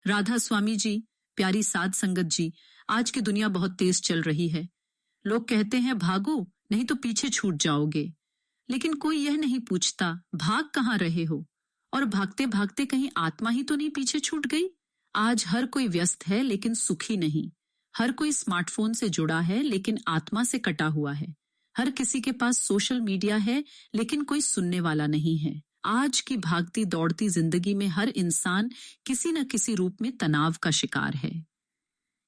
राधा स्वामी जी, प्यारी साध संगत जी, आज की दुनिया बहुत तेज चल रही है। लोग कहते हैं भागो, नहीं तो पीछे छूट जाओगे। लेकिन कोई यह नहीं पूछता भाग कहाँ रहे हो, और भागते भागते कहीं आत्मा ही तो नहीं पीछे छूट गई। आज हर कोई व्यस्त है लेकिन सुखी नहीं। हर कोई स्मार्टफोन से जुड़ा है लेकिन आत्मा से कटा हुआ है। हर किसी के पास सोशल मीडिया है लेकिन कोई सुनने वाला नहीं है। आज की भागती दौड़ती जिंदगी में हर इंसान किसी न किसी रूप में तनाव का शिकार है।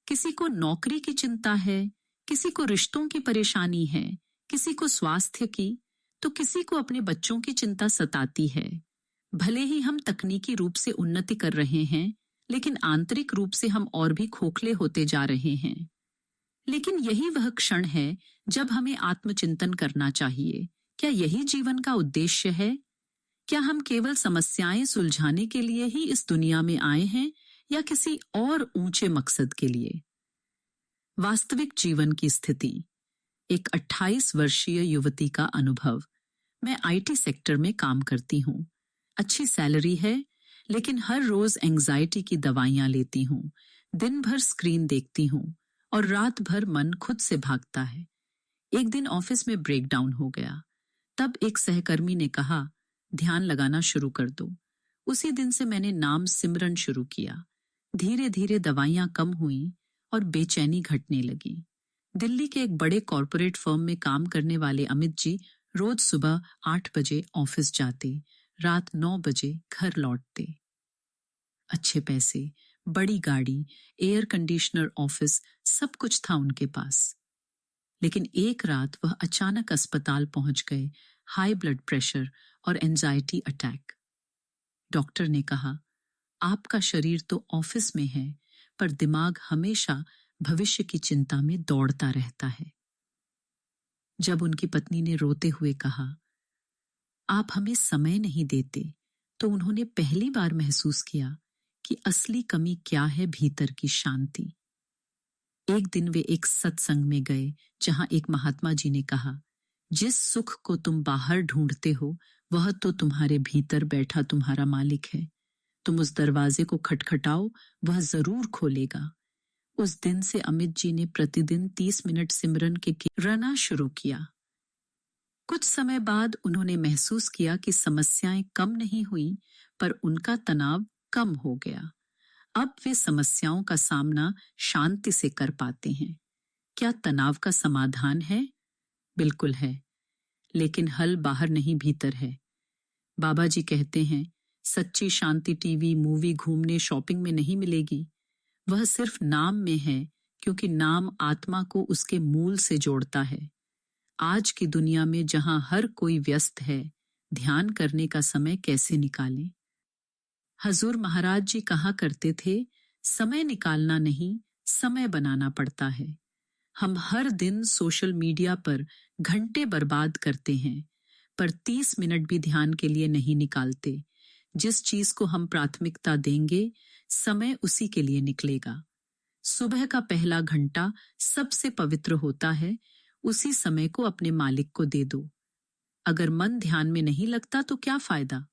किसी को नौकरी की चिंता है, किसी को रिश्तों की परेशानी है, किसी को स्वास्थ्य की, तो किसी को अपने बच्चों की चिंता सताती है। भले ही हम तकनीकी रूप से उन्नति कर रहे हैं, लेकिन आंतरिक रूप से हम और भी खोखले होते जा रहे हैं। लेकिन यही वह क्षण है जब हमें आत्मचिंतन करना चाहिए। क्या यही जीवन का उद्देश्य है? क्या हम केवल समस्याएं सुलझाने के लिए ही इस दुनिया में आए हैं या किसी और ऊंचे मकसद के लिए? वास्तविक जीवन की स्थिति। एक 28 वर्षीय युवती का अनुभव। मैं आईटी सेक्टर में काम करती हूँ। अच्छी सैलरी है, लेकिन हर रोज एंजाइटी की दवाइयां लेती हूँ। दिन भर स्क्रीन देखती हूँ और रात भर मन खुद से भागता है। एक दिन ऑफिस में ब्रेकडाउन हो गया। तब एक सहकर्मी ने कहा, ध्यान लगाना शुरू कर दो। उसी दिन से मैंने नाम सिमरन शुरू किया। धीरे धीरे दवाइयां कम हुई और बेचैनी घटने लगी। दिल्ली के एक बड़े कॉरपोरेट फर्म में काम करने वाले अमित जी रोज सुबह 8 बजे ऑफिस जाते, रात 9 बजे घर लौटते। अच्छे पैसे, बड़ी गाड़ी, एयर कंडीशनर ऑफिस, सब कुछ था उनके पास। लेकिन एक रात वह अचानक अस्पताल पहुंच गए, हाई ब्लड प्रेशर और एंजाइटी अटैक। डॉक्टर ने कहा, आपका शरीर तो ऑफिस में है, पर दिमाग हमेशा भविष्य की चिंता में दौड़ता रहता है। जब उनकी पत्नी ने रोते हुए कहा, आप हमें समय नहीं देते, तो उन्होंने पहली बार महसूस किया कि असली कमी क्या है, भीतर की शांति। एक दिन वे एक सत्संग में गए जहां एक महात्मा जी ने कहा, जिस सुख को तुम बाहर ढूंढते हो वह तो तुम्हारे भीतर बैठा तुम्हारा मालिक है। तुम उस दरवाजे को खटखटाओ, वह जरूर खोलेगा। उस दिन से अमित जी ने प्रतिदिन 30 मिनट सिमरन के रना शुरू किया। कुछ समय बाद उन्होंने महसूस किया कि समस्याएं कम नहीं हुई, पर उनका तनाव कम हो गया। अब वे समस्याओं का सामना शांति से कर पाते हैं। क्या तनाव का समाधान है? बिल्कुल है, लेकिन हल बाहर नहीं भीतर है। बाबा जी कहते हैं, सच्ची शांति टीवी, मूवी, घूमने, शॉपिंग में नहीं मिलेगी। वह सिर्फ नाम में है, क्योंकि नाम आत्मा को उसके मूल से जोड़ता है। आज की दुनिया में जहां हर कोई व्यस्त है, ध्यान करने का समय कैसे निकालें? हजूर महाराज जी कहा करते थे, समय निकालना नहीं, समय बनाना पड़ता है। हम हर दिन सोशल मीडिया पर घंटे बर्बाद करते हैं, पर 30 मिनट भी ध्यान के लिए नहीं निकालते। जिस चीज को हम प्राथमिकता देंगे, समय उसी के लिए निकलेगा। सुबह का पहला घंटा सबसे पवित्र होता है, उसी समय को अपने मालिक को दे दो। अगर मन ध्यान में नहीं लगता तो क्या फायदा?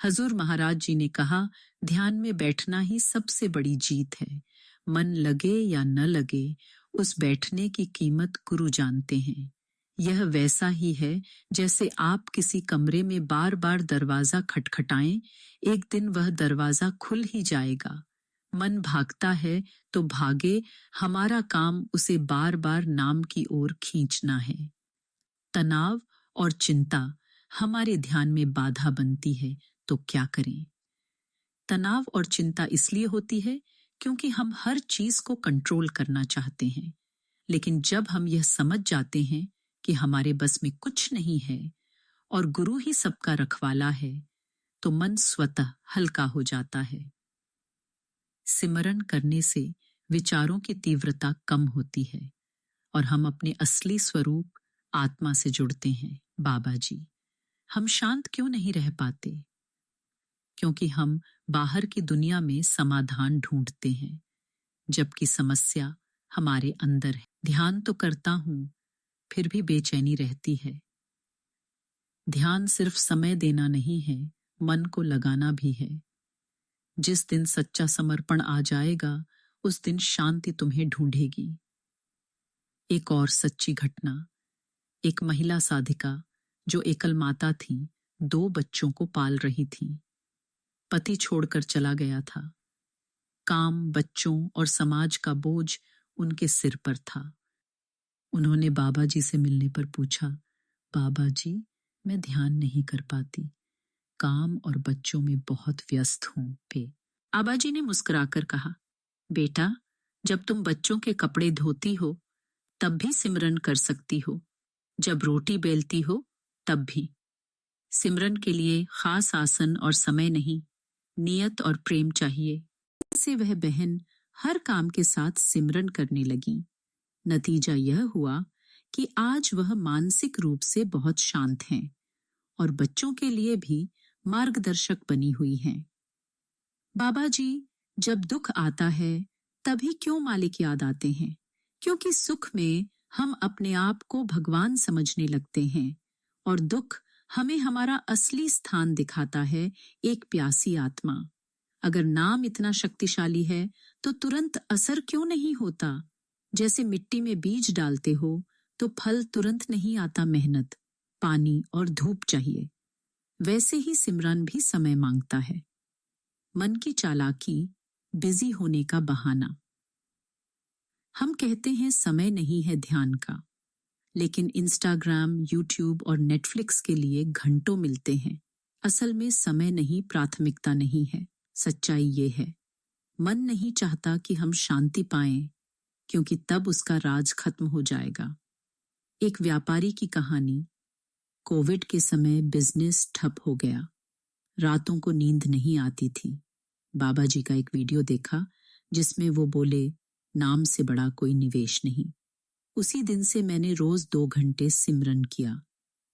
हजूर महाराज जी ने कहा, ध्यान में बैठना ही सबसे बड़ी जीत है। मन लगे या न लगे, उस बैठने की कीमत गुरु जानते हैं। यह वैसा ही है जैसे आप किसी कमरे में बार बार दरवाजा खटखटाएं, एक दिन वह दरवाजा खुल ही जाएगा। मन भागता है तो भागे, हमारा काम उसे बार बार नाम की ओर खींचना है। तनाव और चिंता हमारे ध्यान में बाधा बनती है, तो क्या करें? तनाव और चिंता इसलिए होती है क्योंकि हम हर चीज को कंट्रोल करना चाहते हैं। लेकिन जब हम यह समझ जाते हैं कि हमारे बस में कुछ नहीं है और गुरु ही सबका रखवाला है, तो मन स्वतः हल्का हो जाता है। सिमरन करने से विचारों की तीव्रता कम होती है और हम अपने असली स्वरूप आत्मा से जुड़ते हैं। बाबा जी, हम शांत क्यों नहीं रह पाते? क्योंकि हम बाहर की दुनिया में समाधान ढूंढते हैं, जबकि समस्या हमारे अंदर है। ध्यान तो करता हूं, फिर भी बेचैनी रहती है। ध्यान सिर्फ समय देना नहीं है, मन को लगाना भी है। जिस दिन सच्चा समर्पण आ जाएगा, उस दिन शांति तुम्हें ढूंढेगी। एक और सच्ची घटना। एक महिला साधिका जो एकल माता थी, 2 बच्चों को पाल रही थी। पति छोड़कर चला गया था। काम, बच्चों और समाज का बोझ उनके सिर पर था। उन्होंने बाबा जी से मिलने पर पूछा, बाबा जी, मैं ध्यान नहीं कर पाती, काम और बच्चों में बहुत व्यस्त हूं पे। बाबा जी ने मुस्कुराकर कहा, बेटा, जब तुम बच्चों के कपड़े धोती हो तब भी सिमरन कर सकती हो, जब रोटी बेलती हो तब भी। सिमरन के लिए खास आसन और समय नहीं, नियत और प्रेम चाहिए। से वह बहन हर काम के साथ सिमरन करने लगी। नतीजा यह हुआ कि आज वह मानसिक रूप से बहुत शांत हैं और बच्चों के लिए भी मार्गदर्शक बनी हुई हैं। बाबा जी, जब दुख आता है तभी क्यों मालिक याद आते हैं? क्योंकि सुख में हम अपने आप को भगवान समझने लगते हैं और दुख हमें हमारा असली स्थान दिखाता है, एक प्यासी आत्मा। अगर नाम इतना शक्तिशाली है तो तुरंत असर क्यों नहीं होता? जैसे मिट्टी में बीज डालते हो तो फल तुरंत नहीं आता, मेहनत, पानी और धूप चाहिए। वैसे ही सिमरन भी समय मांगता है। मन की चालाकी, बिजी होने का बहाना। हम कहते हैं समय नहीं है ध्यान का, लेकिन इंस्टाग्राम, यूट्यूब और नेटफ्लिक्स के लिए घंटों मिलते हैं। असल में समय नहीं, प्राथमिकता नहीं है। सच्चाई ये है, मन नहीं चाहता कि हम शांति पाएं, क्योंकि तब उसका राज खत्म हो जाएगा। एक व्यापारी की कहानी। कोविड के समय बिजनेस ठप हो गया। रातों को नींद नहीं आती थी। बाबा जी का एक वीडियो देखा जिसमें वो बोले, नाम से बड़ा कोई निवेश नहीं। उसी दिन से मैंने रोज 2 घंटे सिमरन किया।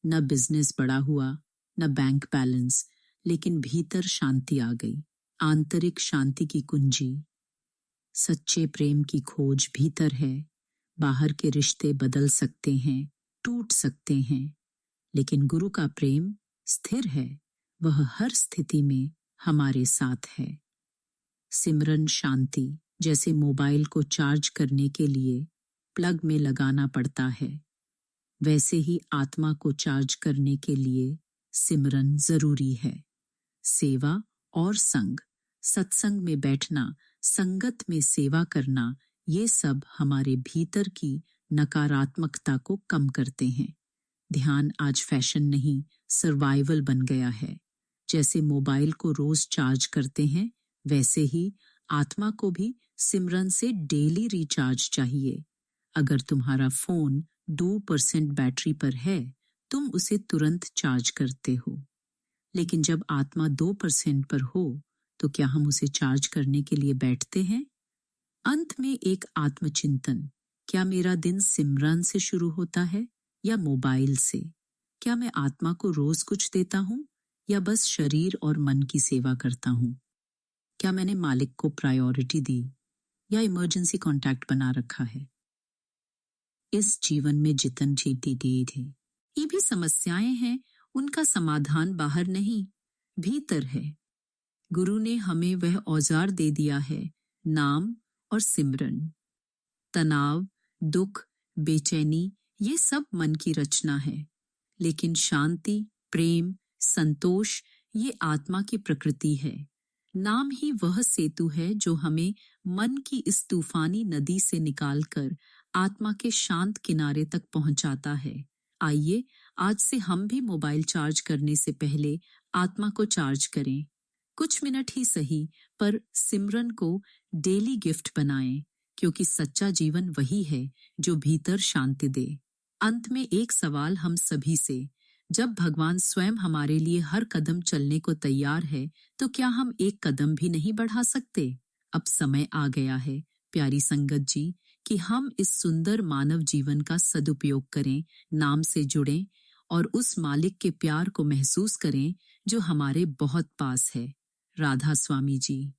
न बिजनेस बड़ा हुआ, न बैंक बैलेंस, लेकिन भीतर शांति आ गई। आंतरिक शांति की कुंजी। सच्चे प्रेम की खोज भीतर है। बाहर के रिश्ते बदल सकते हैं, टूट सकते हैं, लेकिन गुरु का प्रेम स्थिर है। वह हर स्थिति में हमारे साथ है। सिमरन शांति जैसे मोबाइल को चार्ज करने के लिए प्लग में लगाना पड़ता है, वैसे ही आत्मा को चार्ज करने के लिए सिमरन जरूरी है। सेवा और संग, सत्संग में बैठना, संगत में सेवा करना, ये सब हमारे भीतर की नकारात्मकता को कम करते हैं। ध्यान आज फैशन नहीं, सर्वाइवल बन गया है। जैसे मोबाइल को रोज चार्ज करते हैं, वैसे ही आत्मा को भी सिमरन से डेली रिचार्ज चाहिए। अगर तुम्हारा फोन 2% बैटरी पर है, तुम उसे तुरंत चार्ज करते हो, लेकिन जब आत्मा 2% पर हो तो क्या हम उसे चार्ज करने के लिए बैठते हैं? अंत में एक आत्मचिंतन। क्या मेरा दिन सिमरन से शुरू होता है या मोबाइल से? क्या मैं आत्मा को रोज कुछ देता हूँ या बस शरीर और मन की सेवा करता हूँ? क्या मैंने मालिक को प्रायोरिटी दी या इमरजेंसी कॉन्टैक्ट बना रखा है? इस जीवन में जितन जीती दी थी, ये भी समस्याएं हैं, उनका समाधान बाहर नहीं, भीतर है। गुरु ने हमें वह औजार दे दिया है, नाम और सिमरन। तनाव, दुख, बेचैनी, ये सब मन की रचना है, लेकिन शांति, प्रेम, संतोष, ये आत्मा की प्रकृति है। नाम ही वह सेतु है जो हमें मन की इस तूफानी नदी से निकालकर आत्मा के शांत किनारे तक पहुंचाता है। आइए आज से हम भी मोबाइल चार्ज करने से पहले आत्मा को चार्ज करें। कुछ मिनट ही सही, पर सिमरन को डेली गिफ्ट बनाएं, क्योंकि सच्चा जीवन वही है जो भीतर शांति दे। अंत में एक सवाल हम सभी से, जब भगवान स्वयं हमारे लिए हर कदम चलने को तैयार है, तो क्या हम एक कदम भी नहीं बढ़ा सकते? अब समय आ गया है, प्यारी संगत जी, कि हम इस सुंदर मानव जीवन का सदुपयोग करें, नाम से जुड़ें और उस मालिक के प्यार को महसूस करें जो हमारे बहुत पास है। राधा स्वामी जी।